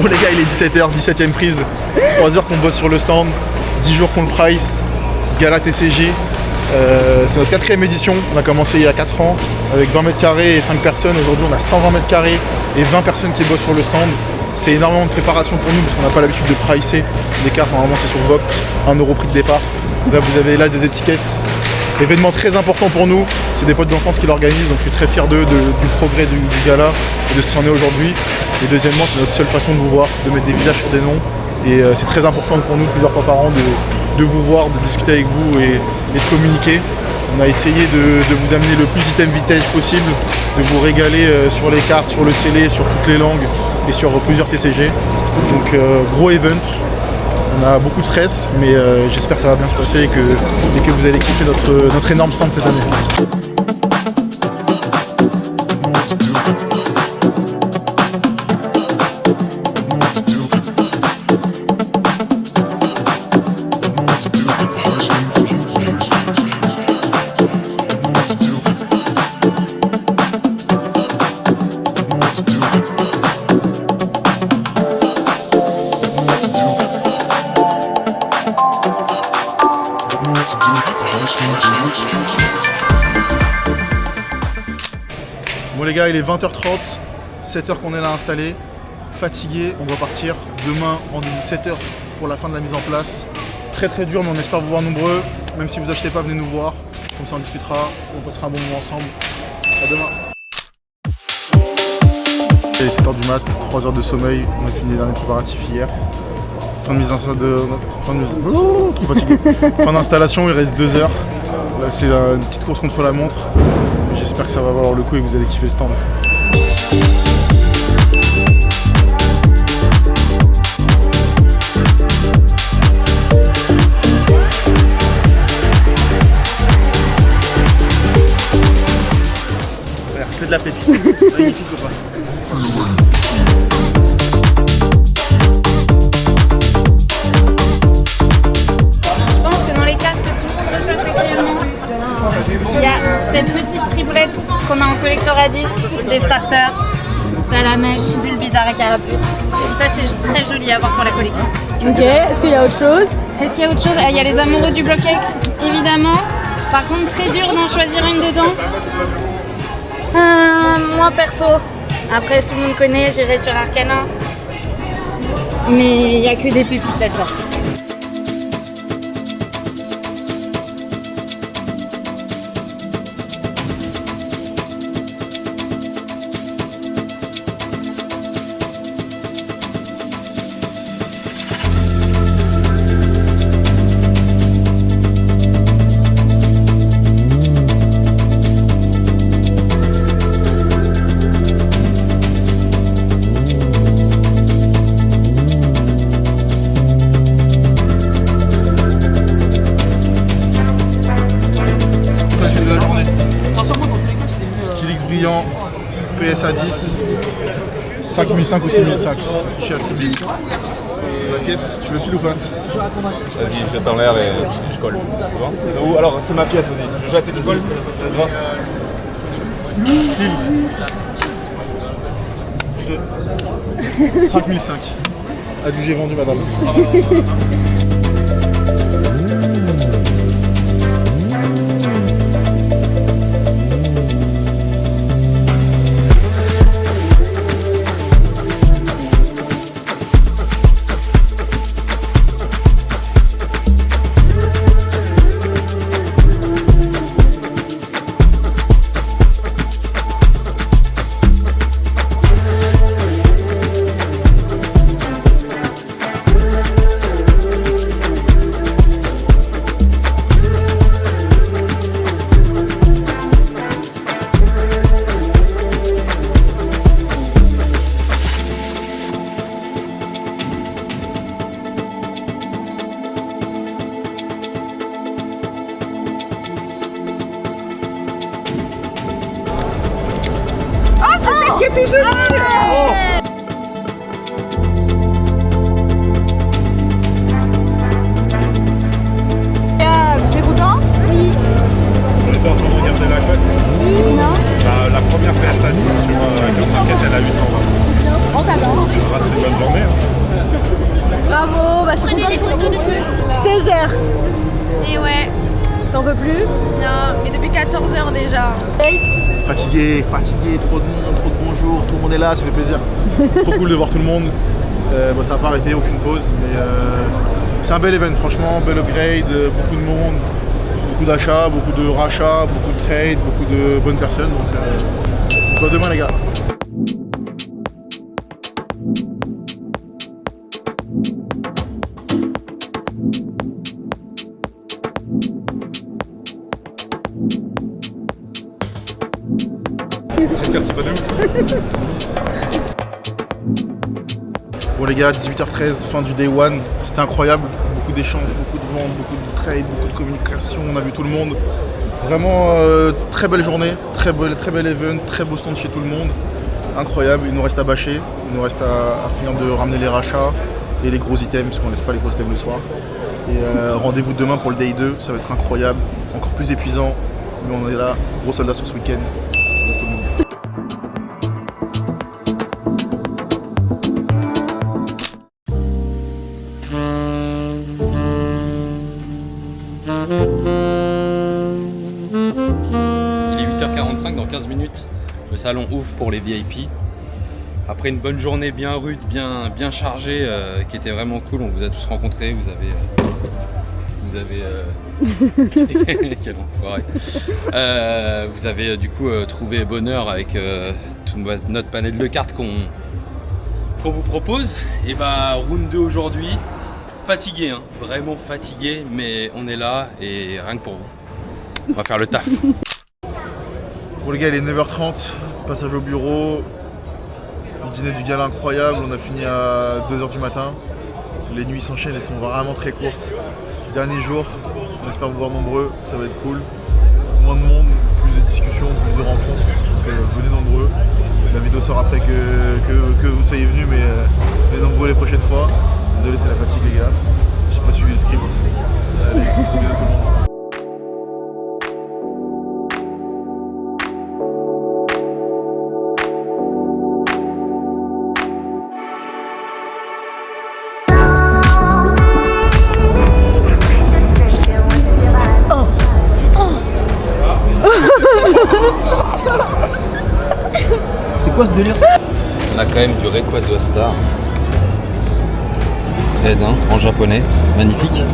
Bon les gars, il est 17h, 17ème prise, 3 heures qu'on bosse sur le stand, 10 jours qu'on le price, Gala TCG. C'est notre 4e édition, on a commencé il y a 4 ans avec 20 mètres carrés et 5 personnes. Aujourd'hui on a 120 mètres carrés et 20 personnes qui bossent sur le stand. C'est énormément de préparation pour nous parce qu'on n'a pas l'habitude de pricer les cartes. Normalement c'est sur Vogt, 1 € prix de départ. Là vous avez là des étiquettes. Événement très important pour nous, c'est des potes d'enfance qui l'organisent, donc je suis très fier d'eux, du progrès du gala et de ce que c'en est aujourd'hui. Et deuxièmement, c'est notre seule façon de vous voir, de mettre des visages sur des noms. Et c'est très important pour nous, plusieurs fois par an, de vous voir, de discuter avec vous et de communiquer. On a essayé de vous amener le plus d'item vintage possible, de vous régaler sur les cartes, sur le scellé, sur toutes les langues et sur plusieurs TCG. Donc gros event. On a beaucoup de stress, mais j'espère que ça va bien se passer et que vous allez kiffer notre énorme stand cette année. Bon les gars, il est 20h30, 7h qu'on est là installé, fatigué, on doit partir. Demain, rendez-vous 7h pour la fin de la mise en place. Très très dur, mais on espère vous voir nombreux. Même si vous achetez pas, venez nous voir, comme ça on discutera, on passera un bon moment ensemble. À demain. Il est 7h du mat, 3 heures de sommeil, on a fini les derniers préparatifs hier. Fin d'installation, il reste 2 heures. Là c'est une petite course contre la montre. J'espère que ça va valoir le coup et que vous allez kiffer le stand. Que de la pépite. Magnifique ou pas? Il y a cette petite triplette qu'on a en collector à 10 des starters. Salamèche, bulle bizarre et carapuce. Ça c'est très joli à voir pour la collection. Ok, est-ce qu'il y a autre chose? Est-ce qu'il y a autre chose? Il y a les amoureux du bloc X, évidemment. Par contre, très dur d'en choisir une dedans. Moi perso, après tout le monde connaît, j'irai sur Arcana. Mais il n'y a que des pépites là-dedans. Brillant, PSA 10, 5005 ou 6005, affiché assez bien. La pièce, tu veux pile ou face? Vas-y, je jette en l'air et je colle. C'est bon? Ou alors c'est ma pièce, vas-y. Je jette et tu colles. Vas-y. Pile. 5005. Adjugé vendu, madame. qui était jolie. T'es content? Oui. On était en train de regarder la cote. Non. La première PSA 10 sur la 4 elle a 820. Oh, d'accord. C'est une bonne journée. Hein. Prenez des photos de tous. 16h. Et ouais, T'en peux plus? non, mais depuis 14h déjà. Fatigué, trop de monde, trop de bonjour, tout le monde est là, ça fait plaisir. Trop cool de voir tout le monde. Bon, ça n'a pas arrêté, aucune pause, mais c'est un bel event, franchement, bel upgrade, beaucoup de monde, beaucoup d'achats, beaucoup de rachats, beaucoup de trades, beaucoup de bonnes personnes. Donc on se voit demain les gars. J'espère qu'il n'y a pas de ouf. Bon les gars, 18h13, fin du day one, c'était incroyable, beaucoup d'échanges, beaucoup de ventes, beaucoup de trades, beaucoup de communication, on a vu tout le monde. Vraiment très belle journée, très bel event, très beau stand chez tout le monde, incroyable, il nous reste à bâcher, il nous reste à finir de ramener les rachats et les gros items, parce qu'on ne laisse pas les gros items le soir. Et rendez-vous demain pour le day 2, ça va être incroyable, encore plus épuisant, mais on est là, gros soldats sur ce week-end, tout le monde. Il est 8h45, dans 15 minutes, le salon ouvre pour les VIP. Après une bonne journée bien rude, bien chargée, qui était vraiment cool, on vous a tous rencontrés, vous avez quel enfoiré. Vous avez du coup trouvé bonheur avec tout notre panel de cartes qu'on vous propose. Et bah round 2 aujourd'hui, fatigué, hein, vraiment fatigué, mais on est là et rien que pour vous. On va faire le taf. Bon les gars, il est 9h30, passage au bureau, dîner du gala incroyable, on a fini à 2h du matin. Les nuits s'enchaînent, elles sont vraiment très courtes. Dernier jour, on espère vous voir nombreux, ça va être cool. Moins de monde, plus de discussions, plus de rencontres, donc venez nombreux. La vidéo sort après que vous soyez venus, mais venez nombreux les prochaines fois. Désolé, c'est la fatigue les gars, j'ai pas suivi le script. Allez, gros bisous à tout le monde. C'est quoi ce délire? On a quand même du Rayquaza Star. Red en japonais, magnifique.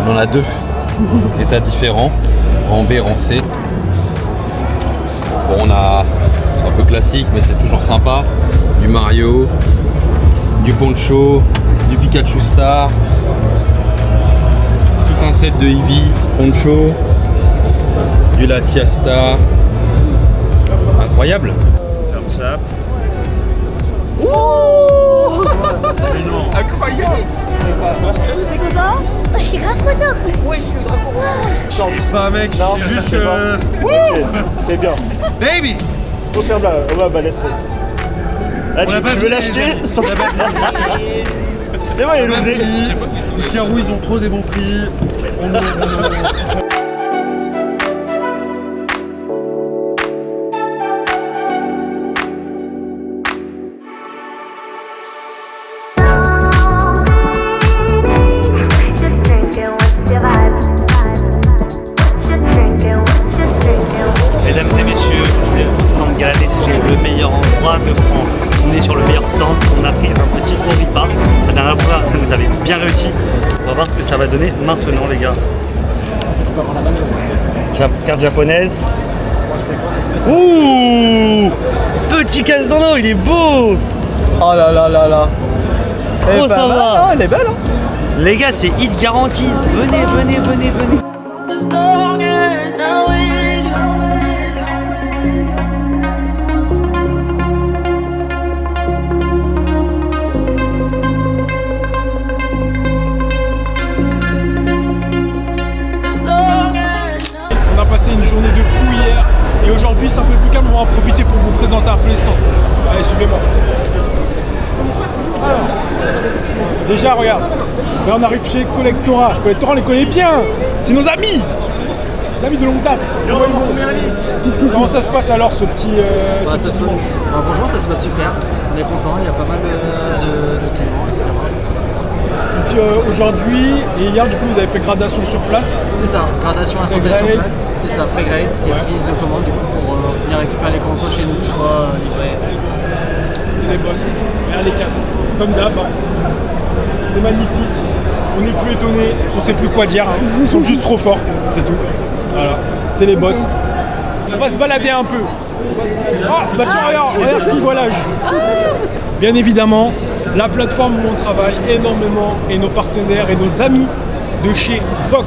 On en a deux, états différents, rang B, rang C. Bon, c'est un peu classique, mais c'est toujours sympa. Du Mario, du Poncho, du Pikachu Star, tout un set de Eevee, Poncho, du Latiasta. Incroyable. Ça. Incroyable. C'est content? Oh, je suis grave content. Bah mec, c'est juste que... C'est bien. Baby. Faut faire là. Ouais, bah laisse faire. Là, tu veux l'acheter sans... Mais ouais, il Les Carou, ils ont trop des bons prix. Mesdames et messieurs, on est au stand Gala TCG, le meilleur endroit de France. On est sur le meilleur stand, on a pris un petit Oripa. La dernière fois, ça nous avait bien réussi. On va voir ce que ça va donner maintenant, les gars. Carte japonaise. Ouh, petit casse dans l'eau, il est beau. Oh là là là là. Trop sympa. Non, elle est belle. Hein. Les gars, c'est hit garanti. Venez, venez, venez, venez. On a passé une journée de fou hier et aujourd'hui c'est un peu plus calme, on va en profiter pour vous présenter un peu les stands. Allez, suivez-moi. Alors, déjà regarde, là on arrive chez Collectora. Collectora on les connaît bien, c'est nos amis. Des amis de longue date. Comment ça se passe alors ce petit dimanche? Franchement ça se passe super, on est content, il y a pas mal de clients, etc. Tu aujourd'hui et hier, du coup, vous avez fait gradation sur place. C'est ça, gradation installation sur place, c'est ça, pré-grade et prise de commande du coup pour venir récupérer les commandes soit chez nous, soit livrées. C'est les boss. Regarde les cadres, comme d'hab. C'est magnifique. On n'est plus étonné, on sait plus quoi dire. Hein. Ils sont juste trop forts, c'est tout. Voilà, c'est les boss. On va se balader un peu. Ah, bah tiens, regarde qui volage. Bien évidemment, la plateforme où on travaille énormément et nos partenaires et nos amis de chez Vogt.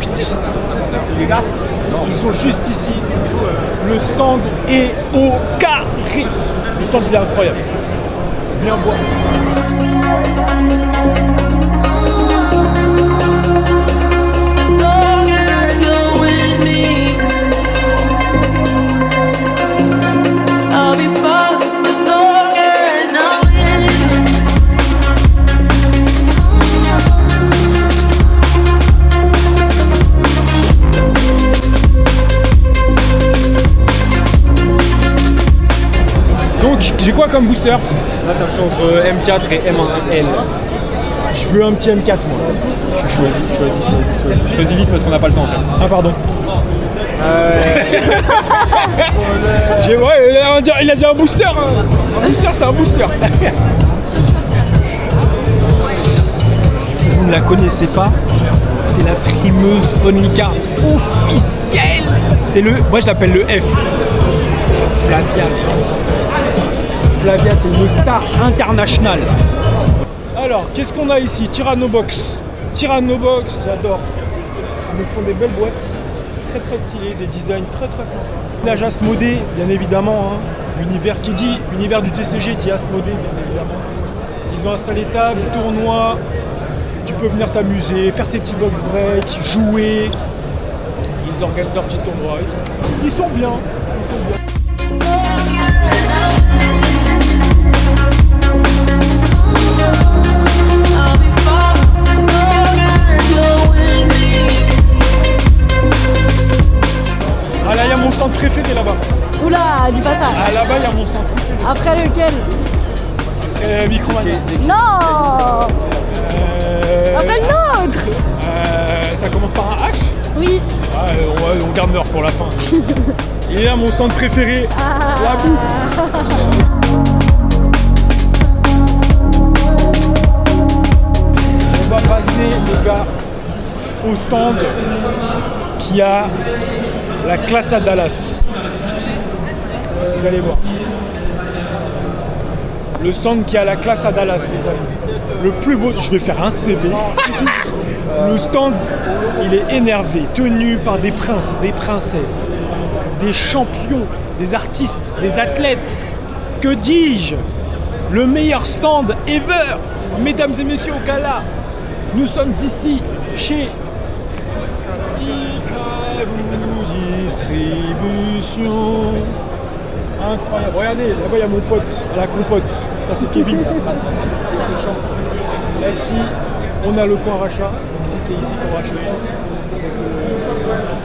Ils sont juste ici. Le stand est au carré. Le stand il est incroyable. Viens voir. Donc j'ai quoi comme booster? Là t'as fait entre M4 et M1L. Je veux un petit M4 moi. Choisis vite parce qu'on n'a pas le temps en fait. Ah pardon. Il a déjà un booster. Hein. Un booster c'est un booster. Si vous ne la connaissez pas, c'est la streameuse OnlyCard officielle. C'est moi je l'appelle le F. C'est Flavia. Flavia, c'est une star internationale. Alors, qu'est-ce qu'on a ici? Tyrannobox. Tyrannobox, j'adore. Ils nous font des belles boîtes, très très stylées, des designs très très sympas. L'âge Asmodée, bien évidemment. Hein. Univers qui dit, univers du TCG dit Asmodée, bien évidemment. Ils ont installé table, tournoi. Tu peux venir t'amuser, faire tes petits box break, jouer. Ils organisent leur petit tournoi. Ils sont bien. Ils sont bien. Ah là, il y a mon stand préféré là-bas. Oula, dis pas ça. Ah là-bas, il y a mon stand préféré. Après lequel? Micromania. Non. Après le nôtre. Ça commence par un H? Oui. Ah, on garde l'heure pour la fin. Il y a mon stand préféré, la boue. On va passer, les gars, au stand qui a la classe à Dallas. Vous allez voir. Le stand qui a la classe à Dallas, les amis. Le plus beau, je vais faire un CV. Le stand, il est énervé, tenu par des princes, des princesses, des champions, des artistes, des athlètes. Que dis-je? Le meilleur stand ever. Mesdames et messieurs, au Kala, nous sommes ici chez Icarus Distribution. Incroyable. Regardez, là-bas il y a mon pote, à la compote. Ça c'est Kevin. Là ici, on a le coin rachat. Ici c'est ici qu'on rachète.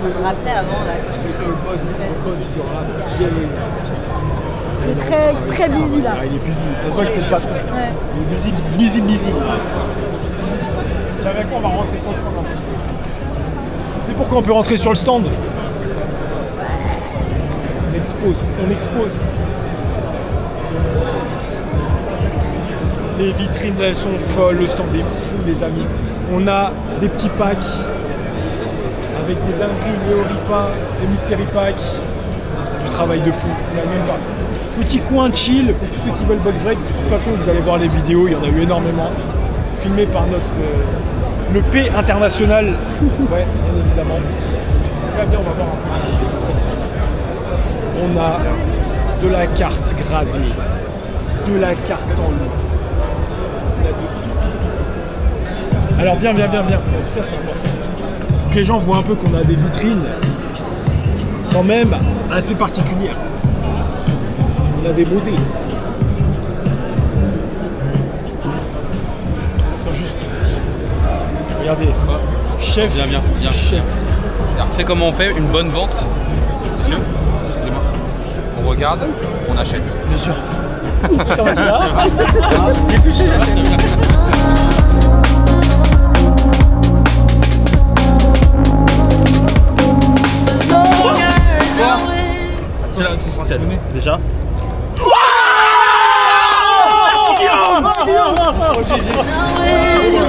Je me rappelais avant là quand j'étais chez le boss. Il est très busy là. Ah, il est busy, ça se voit que c'est le patron. Ouais. Il est busy. Tiens, avec moi on va rentrer sur le stand. Tu sais pourquoi on peut rentrer sur le stand? On expose. Les vitrines elles sont folles, le stand est fou les amis. On a des petits packs avec des dingueries, les Oripa, les Mystery Packs. Du travail de fou, c'est la même part. Petit coin chill pour tous ceux qui veulent box break. De toute façon vous allez voir les vidéos, il y en a eu énormément. Filmé par le P international. Ouais, bien évidemment. Très bien, on va voir un peu. On a de la carte gravée, de la carte en lourd. Alors viens, parce que ça c'est important. Pour que les gens voient un peu qu'on a des vitrines quand même assez particulières. On a des beautés. Attends juste. Regardez. Chef. Viens. Chef. Alors, tu sais comment on fait une bonne vente, monsieur? Excusez-moi. On regarde, on achète. Bien sûr. Comment tu vas? J'ai touché, j'achète. with you.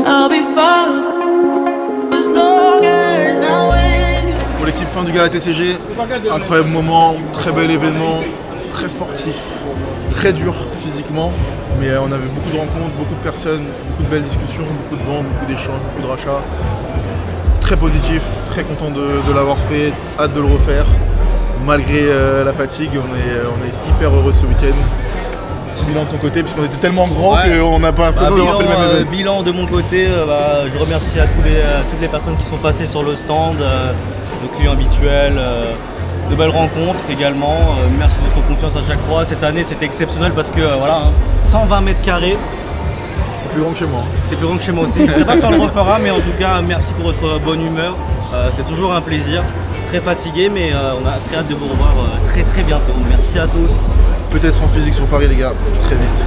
I'll be fine as long as I'm with you. Pour l'équipe fin du Gala TCG, incroyable moment, très bel événement, très sportif, très dur physiquement, mais on avait beaucoup de rencontres, beaucoup de personnes, beaucoup de belles discussions, beaucoup de ventes, beaucoup d'échanges, beaucoup de rachats. Très positif, très content de l'avoir fait, hâte de le refaire. Malgré la fatigue, on est hyper heureux ce week-end. Petit bilan de ton côté, puisqu'on était tellement grand qu'on n'a pas l'impression d'avoir fait le même événement. Bilan de mon côté, je remercie à toutes les personnes qui sont passées sur le stand, nos clients habituels, de belles rencontres également. Merci de votre confiance à chaque fois. Cette année c'était exceptionnel parce que 120 mètres carrés. C'est plus grand que chez moi. C'est plus grand que chez moi aussi. Je ne sais pas si on le refera, mais en tout cas merci pour votre bonne humeur. C'est toujours un plaisir. Très fatigué, mais on a très hâte de vous revoir très très bientôt. Merci à tous. Peut-être en physique sur Paris les gars, très vite.